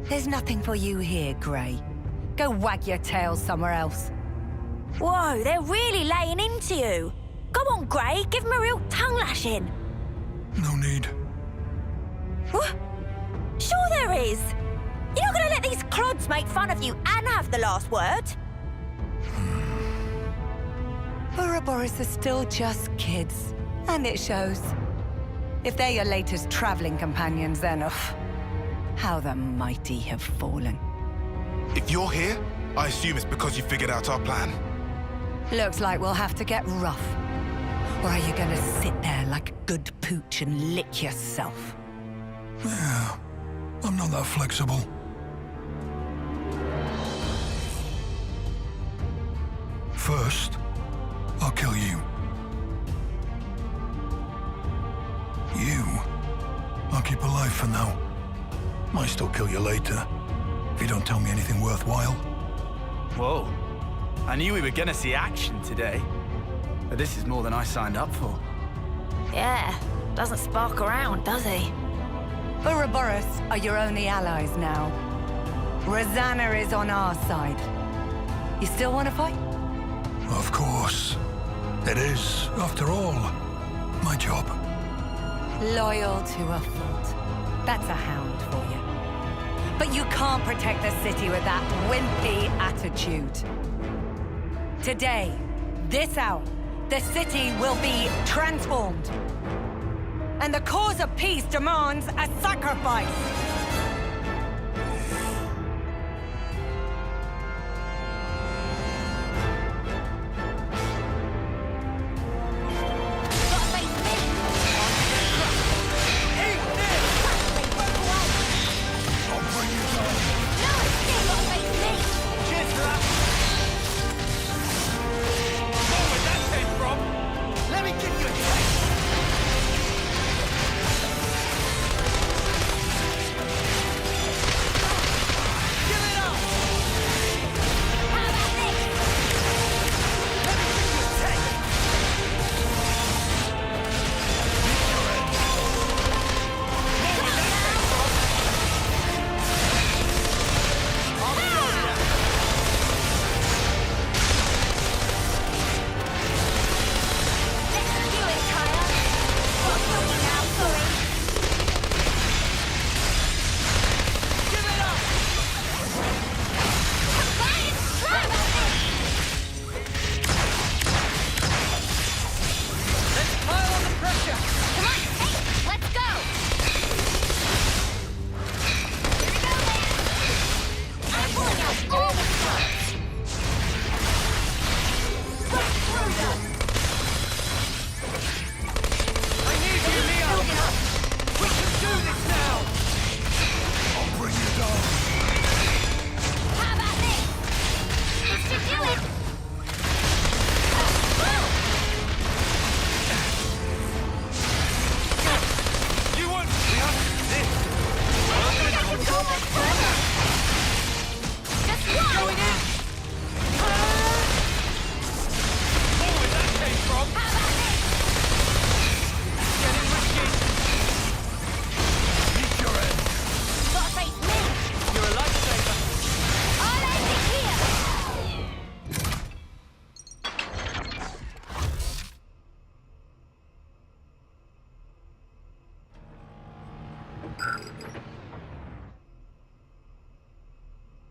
There's nothing for you here, Gray. Go wag your tail somewhere else. Whoa, they're really laying into you. Go on, Gray, give him a real tongue lashing. No need. What? Sure there is. You're not gonna let let these clods make fun of you and have the last word? Ouroboros are still just kids, and it shows. If they're your latest traveling companions, then how the mighty have fallen. If you're here, I assume it's because you figured out our plan. Looks like we'll have to get rough. Or are you gonna sit there like a good pooch and lick yourself? Yeah, I'm not that flexible. First, I'll kill you. You, I'll keep alive for now. Might still kill you later, if you don't tell me anything worthwhile. Whoa. I knew we were gonna see action today. But this is more than I signed up for. Yeah, doesn't spark around, does he? Ouroboros are your only allies now. Rosanna is on our side. You still want to fight? Of course. It is, after all, my job. Loyal to a fault. That's a hound for you. But you can't protect the city with that wimpy attitude. Today, this hour, the city will be transformed. And the cause of peace demands a sacrifice.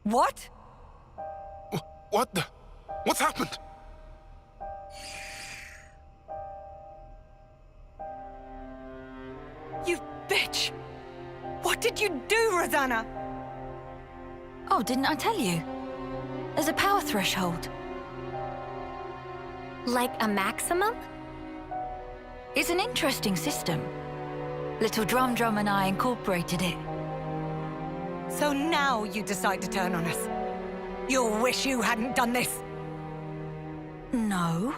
What? What the? What's happened? You bitch! What did you do, Rosanna? Oh, didn't I tell you? There's a power threshold. Like a maximum? It's an interesting system. Little Drum and I incorporated it. So now you decide to turn on us. You'll wish you hadn't done this. No.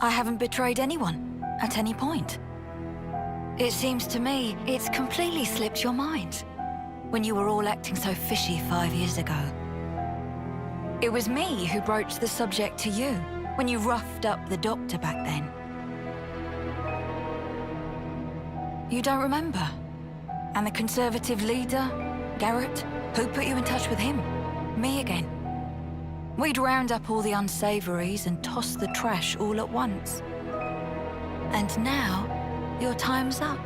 I haven't betrayed anyone, at any point. It seems to me it's completely slipped your mind, when you were all acting so fishy 5 years ago. It was me who broached the subject to you, when you roughed up the doctor back then. You don't remember? And the Conservative leader, Garrett, who put you in touch with him? Me again. We'd round up all the unsavories and toss the trash all at once. And now, your time's up.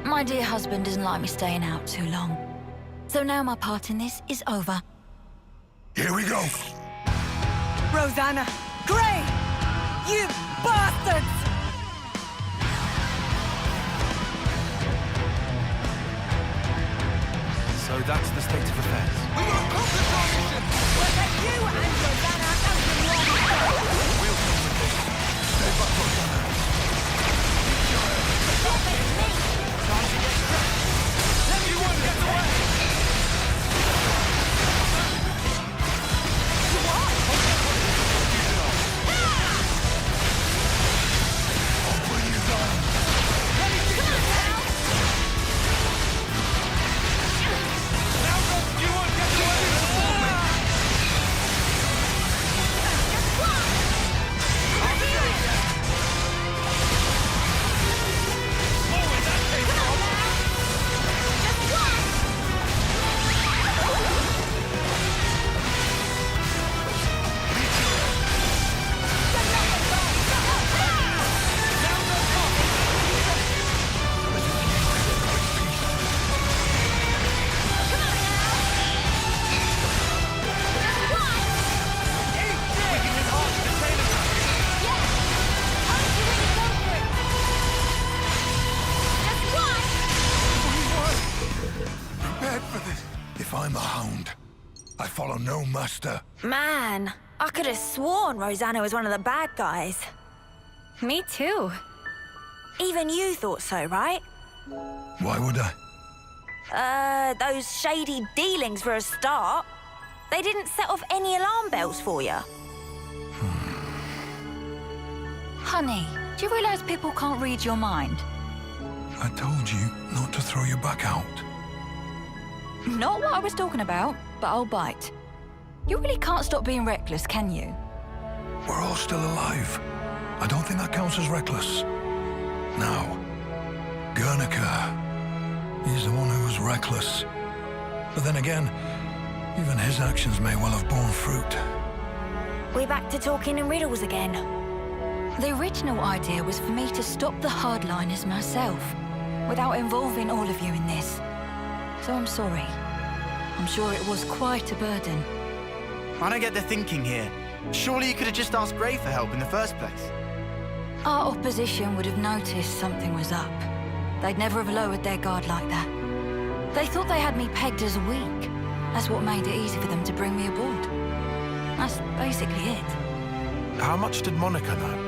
My dear husband doesn't like me staying out too long. So now my part in this is over. Here we go. Rosanna! Gray! You bastards! So that's the state of affairs. We'll let you and Rosanna out of your Stay back, Rosanna. Everyone get away! I'll bring you down. Prepared for this. If I'm a hound, I follow no master. Man, I could have sworn Rosanna was one of the bad guys. Me too. Even you thought so, right? Why would I? Those shady dealings for a start. They didn't set off any alarm bells for you. Honey, do you realize people can't read your mind? I told you not to throw your back out. Not what I was talking about, but I'll bite. You really can't stop being reckless, can you? We're all still alive. I don't think that counts as reckless. Now, Guernica. He's the one who was reckless. But then again, even his actions may well have borne fruit. We're back to talking in riddles again. The original idea was for me to stop the hardliners myself, without involving all of you in this. So I'm sorry. I'm sure it was quite a burden. I don't get the thinking here. Surely you could have just asked Gray for help in the first place. Our opposition would have noticed something was up. They'd never have lowered their guard like that. They thought they had me pegged as weak. That's what made it easy for them to bring me aboard. That's basically it. How much did Monica know?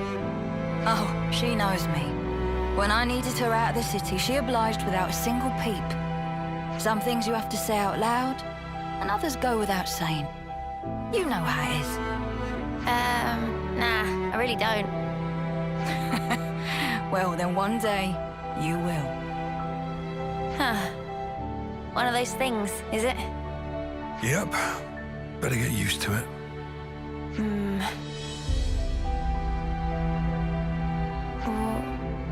Oh, she knows me. When I needed her out of the city, she obliged without a single peep. Some things you have to say out loud, and others go without saying. You know how it is. Nah, I really don't. Well, then one day, you will. Huh. One of those things, is it? Yep. Better get used to it.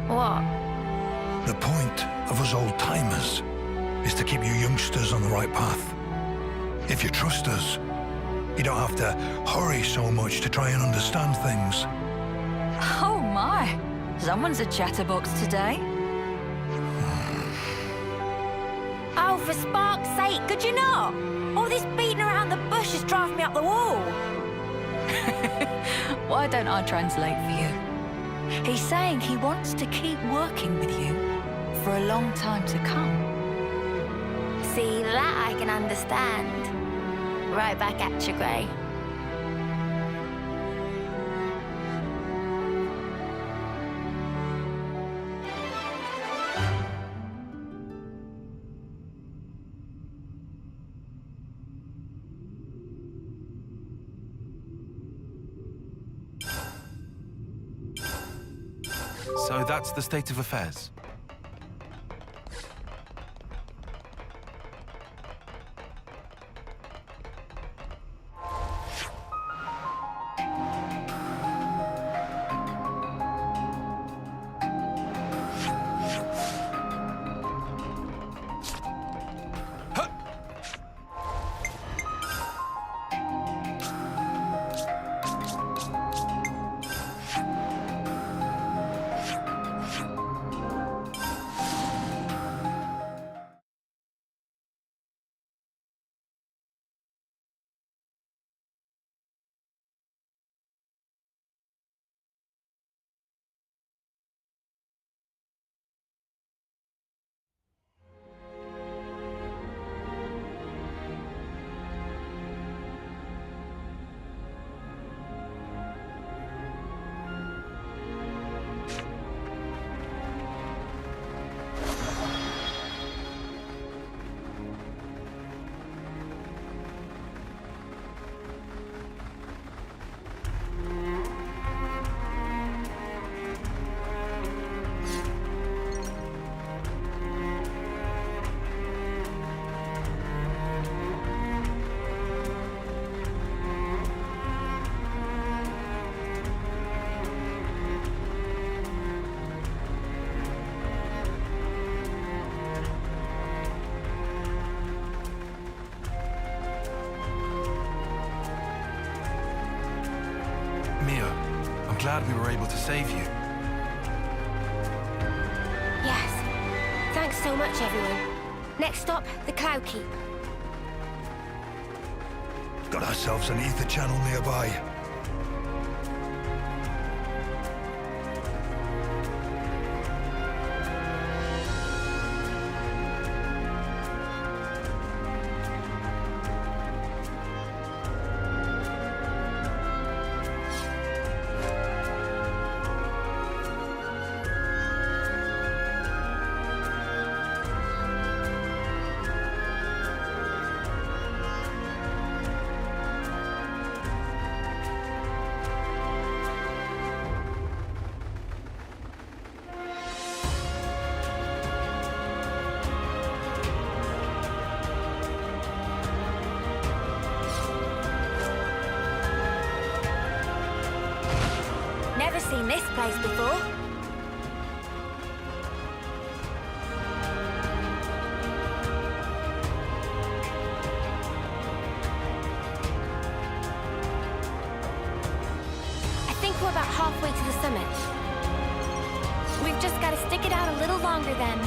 What? The point of us old-timers is to keep you youngsters on the right path. If you trust us, you don't have to hurry so much to try and understand things. Oh my, someone's a chatterbox today. Oh, for spark's sake, could you not? All this beating around the bush is driving me up the wall. Why don't I translate for you? He's saying he wants to keep working with you for a long time to come. See, that I can understand. Right back at you, Gray. So that's the state of affairs. glad we were able to save you. Yes. Thanks so much, everyone. Next stop, the Cloud Keep. Got ourselves an ether channel nearby. Never seen this place before. I think we're about halfway to the summit. We've just got to stick it out a little longer then.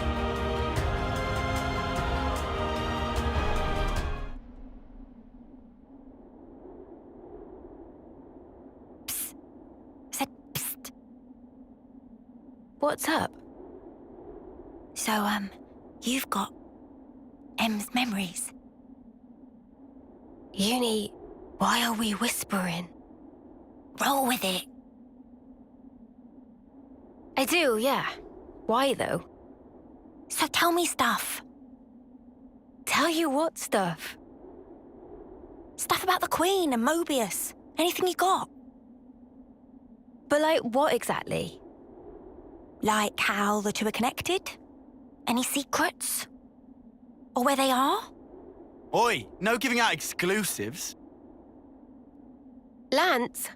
Said psst. What's up? So, you've got M's memories. Uni, Why are we whispering? Roll with it. I do, yeah. Why, though? So tell me stuff. Tell you what stuff? Stuff about the Queen and Mobius. Anything you got. But like what exactly? Like how the two are connected? Any secrets? Or where they are? Oi, no giving out exclusives. Lance?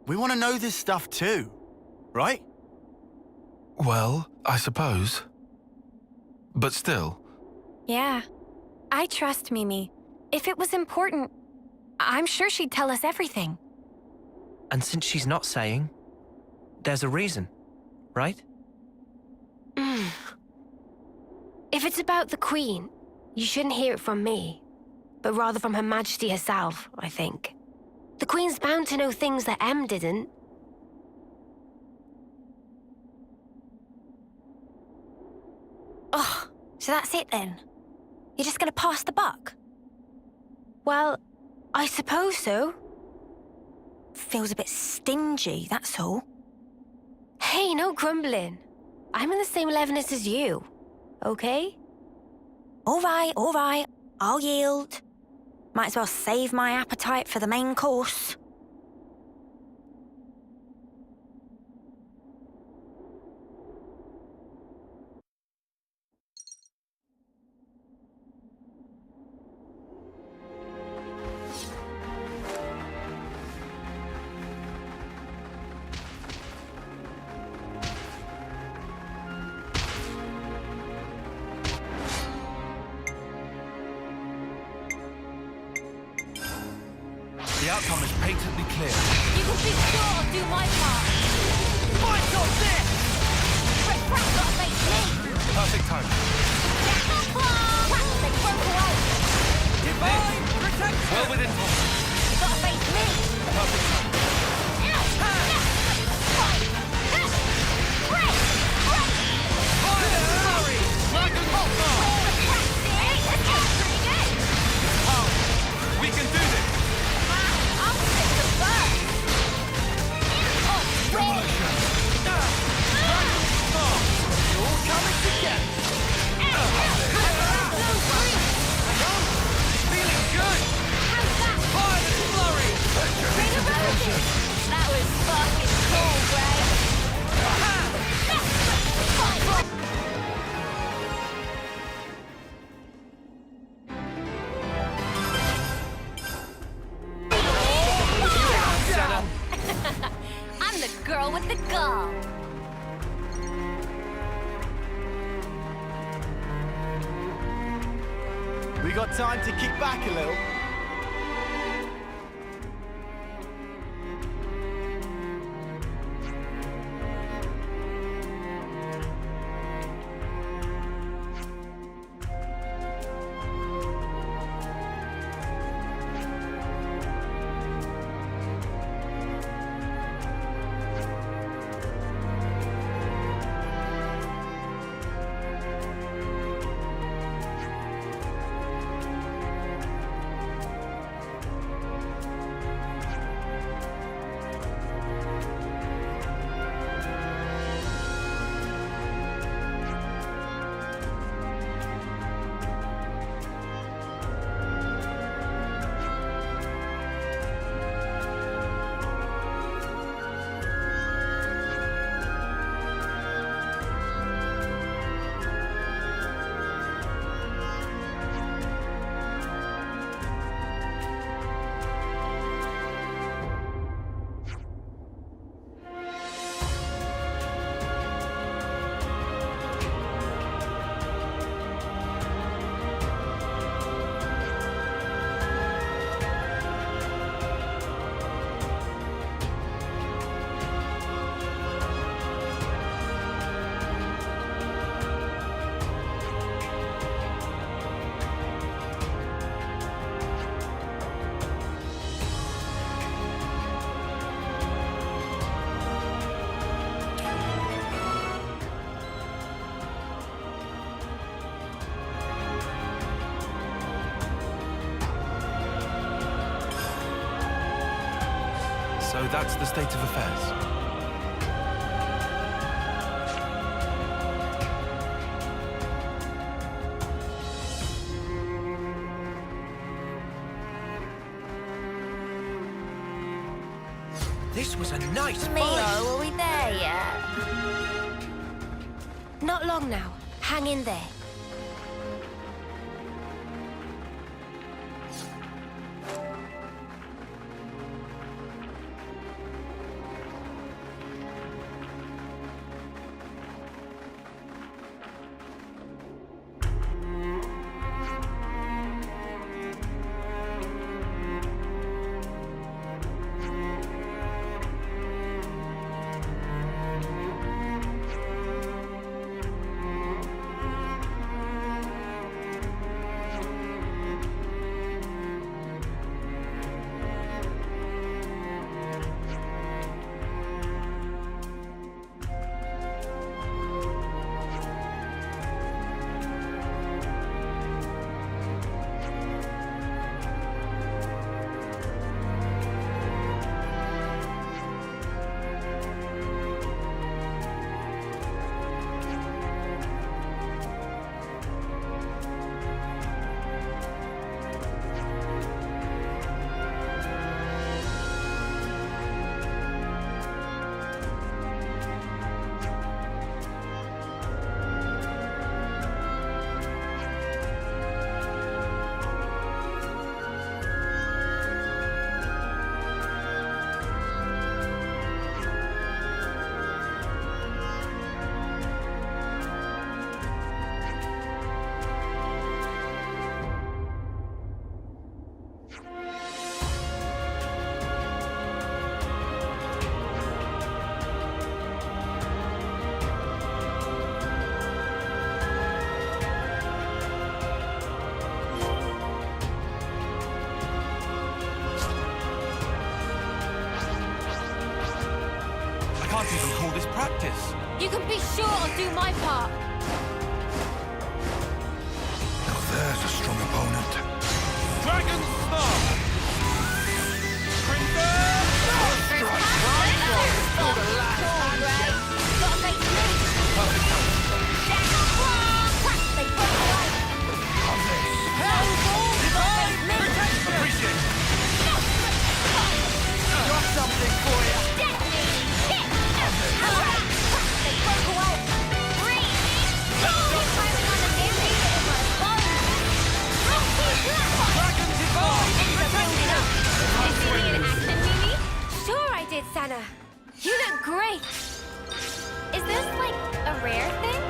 We want to know this stuff too, right? Well, I suppose. But still. Yeah. I trust Mimi. If it was important, I'm sure she'd tell us everything. And since she's not saying, there's a reason, right? If it's about the Queen, you shouldn't hear it from me, but rather from Her Majesty herself, I think. The Queen's bound to know things that M didn't. Oh, so that's it then? You're just gonna pass the buck? Well, I suppose so. Feels a bit stingy, that's all. Hey, no grumbling. I'm in the same levelness as you, okay? All right. I'll yield. Might as well save my appetite for the main course. The outcome is patently clear. You can be sure I'll do my part. Fight on this! Red Crap got to face me! Perfect time. Crap, they broke away! Divine protection! Well within touch. You got to face me! Perfect time. We can do this! That was fucking cool, I'm the girl with the gall. We got time to kick back a little. That's the state of affairs. This was a nice Mio, fight. are we there yet? Not long now. Hang in there. I can't even call this practice. You can be sure I'll do my part. Now there's a strong opponent. Dragon Star! Sure I did, Sana. You look great. Is this like a rare thing?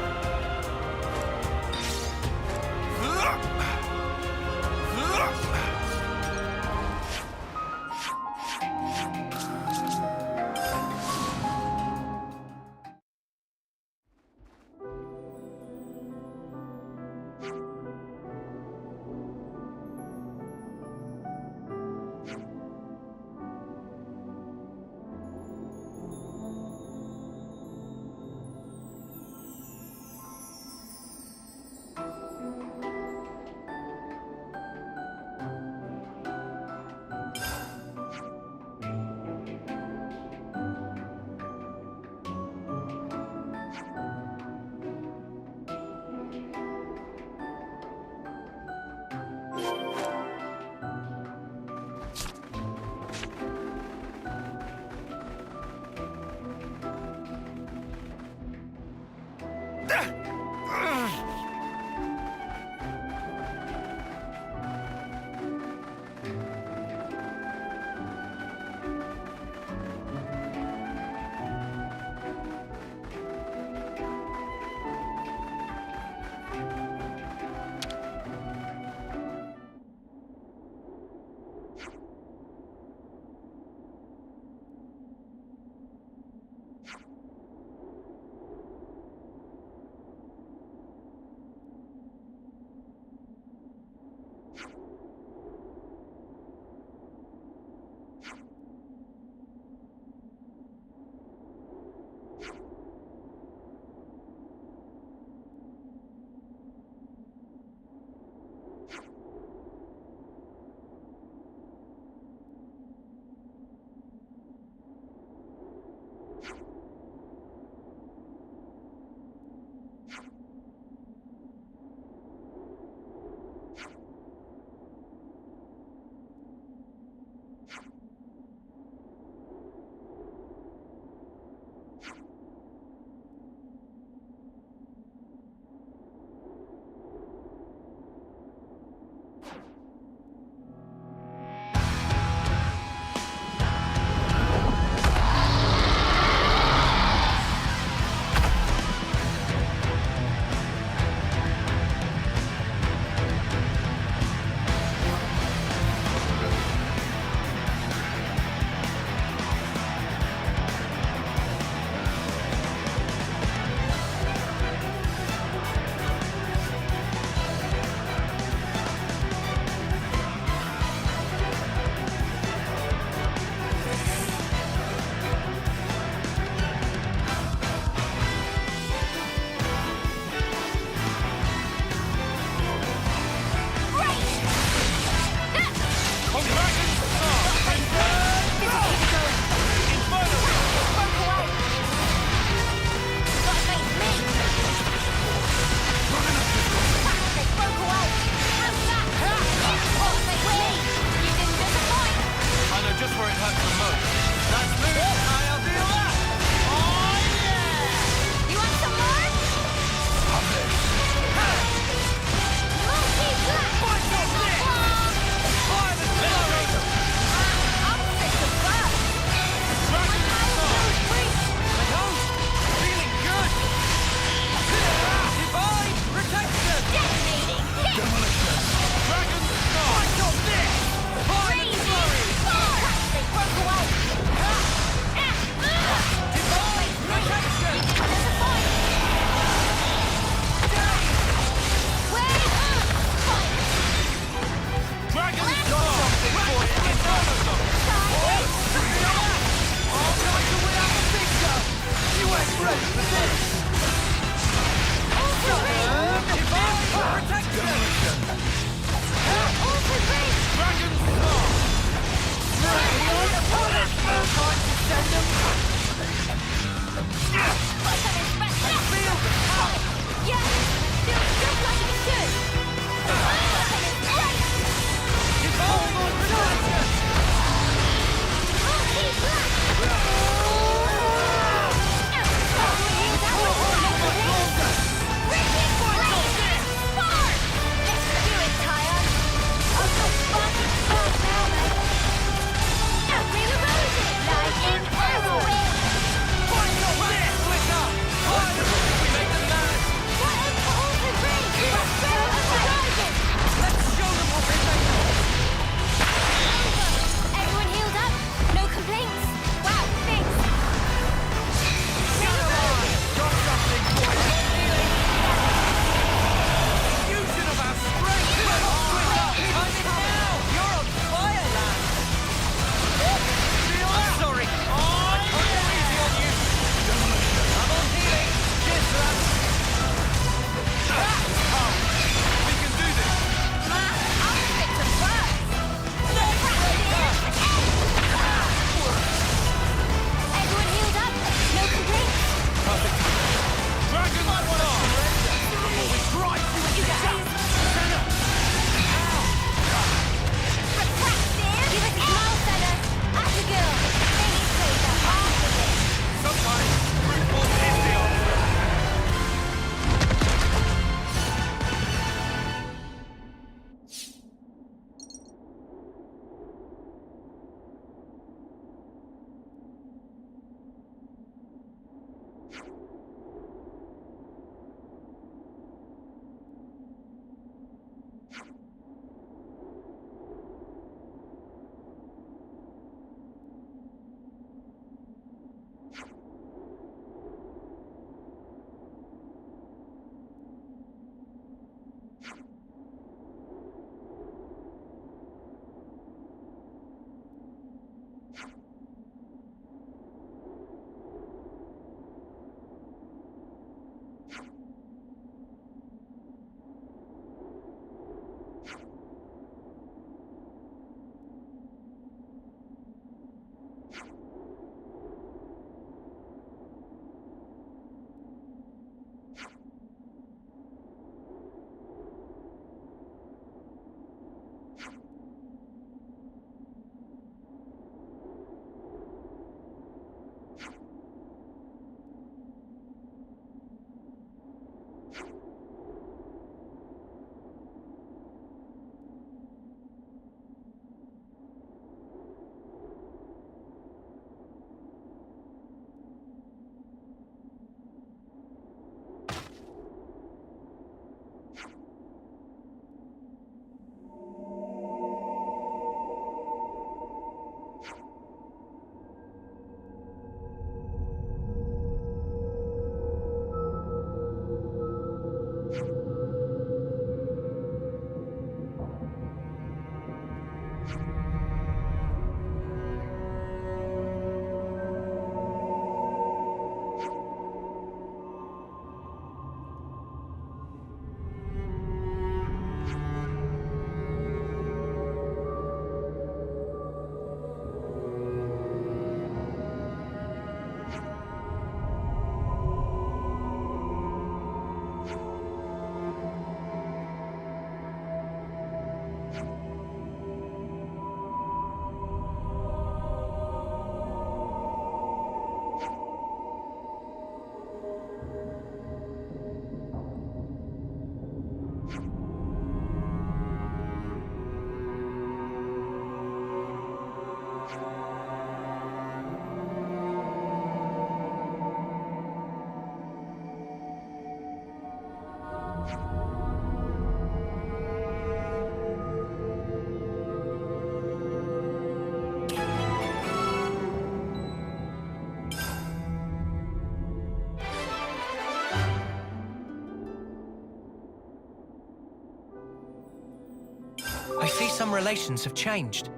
I see some relations have changed.